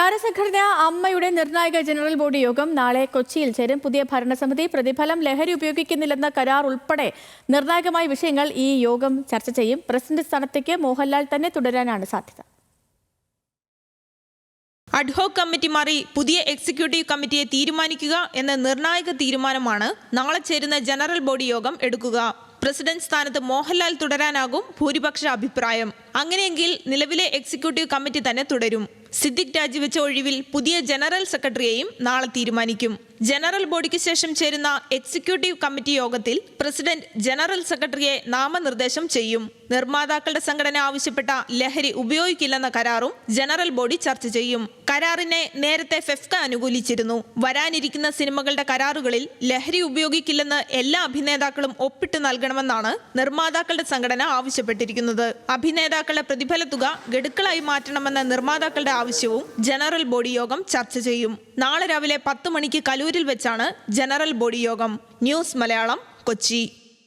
താരസംഘടന അമ്മയുടെ നിർണായക general body യോഗം നാളെ കൊച്ചിയിൽ ചേരും. പുതിയ ഭരണസമിതി, പ്രതിഫലം, ലഹരി ഉപയോഗിക്കുന്നില്ലെന്ന കരാർ ഉൾപ്പെടെ നിർണായകമായ വിഷയങ്ങൾ ഈ യോഗം ചർച്ച ചെയ്യും. പ്രസിഡന്റ് സ്ഥാനത്തേക്ക് മോഹൻലാൽ തന്നെ തുടരാനാണ് സാധ്യത. അഡ്ഹോക് കമ്മിറ്റി മാറി പുതിയ എക്സിക്യൂട്ടീവ് കമ്മിറ്റിയെ തീരുമാനിക്കുക എന്ന നിർണായക തീരുമാനമാണ് നാളെ ചേരുന്ന ജനറൽ ബോഡി യോഗം എടുക്കുക. പ്രസിഡന്റ് സ്ഥാനത്ത് മോഹൻലാൽ തുടരാനാകും ഭൂരിപക്ഷ അഭിപ്രായം. അങ്ങനെയെങ്കിൽ നിലവിലെ എക്സിക്യൂട്ടീവ് കമ്മിറ്റി തന്നെ തുടരും. സിദ്ദിഖ് രാജിവെച്ച ഒഴിവിൽ പുതിയ ജനറൽ സെക്രട്ടറിയെയും നാളെ തീരുമാനിക്കും. ജനറൽ ബോഡിക്ക് ശേഷം ചേരുന്ന എക്സിക്യൂട്ടീവ് കമ്മിറ്റി യോഗത്തിൽ പ്രസിഡന്റ് ജനറൽ സെക്രട്ടറിയെ നാമനിർദ്ദേശം ചെയ്യും. നിർമ്മാതാക്കളുടെ സംഘടന ആവശ്യപ്പെട്ട ലഹരി ഉപയോഗിക്കില്ലെന്ന കരാറും ജനറൽ ബോഡി ചർച്ച ചെയ്യും. കരാറിനെ നേരത്തെ ഫെഫ്ക അനുകൂലിച്ചിരുന്നു. വരാനിരിക്കുന്ന സിനിമകളുടെ കരാറുകളിൽ ലഹരി ഉപയോഗിക്കില്ലെന്ന് എല്ലാ അഭിനേതാക്കളും ഒപ്പിട്ട് നൽകണമെന്നാണ് നിർമ്മാതാക്കളുടെ സംഘടന ആവശ്യപ്പെട്ടിരിക്കുന്നത്. അഭിനേതാക്കളുടെ പ്രതിഫല തുക ഗഡുക്കളായി മാറ്റണമെന്ന നിർമ്മാതാക്കളുടെ ആവശ്യവും ജനറൽ ബോഡി യോഗം ചർച്ച ചെയ്യും. നാളെ രാവിലെ 10 മണിക്ക് കലൂരിൽ വെച്ചാണ് ജനറൽ ബോഡി യോഗം. ന്യൂസ് മലയാളം, കൊച്ചി.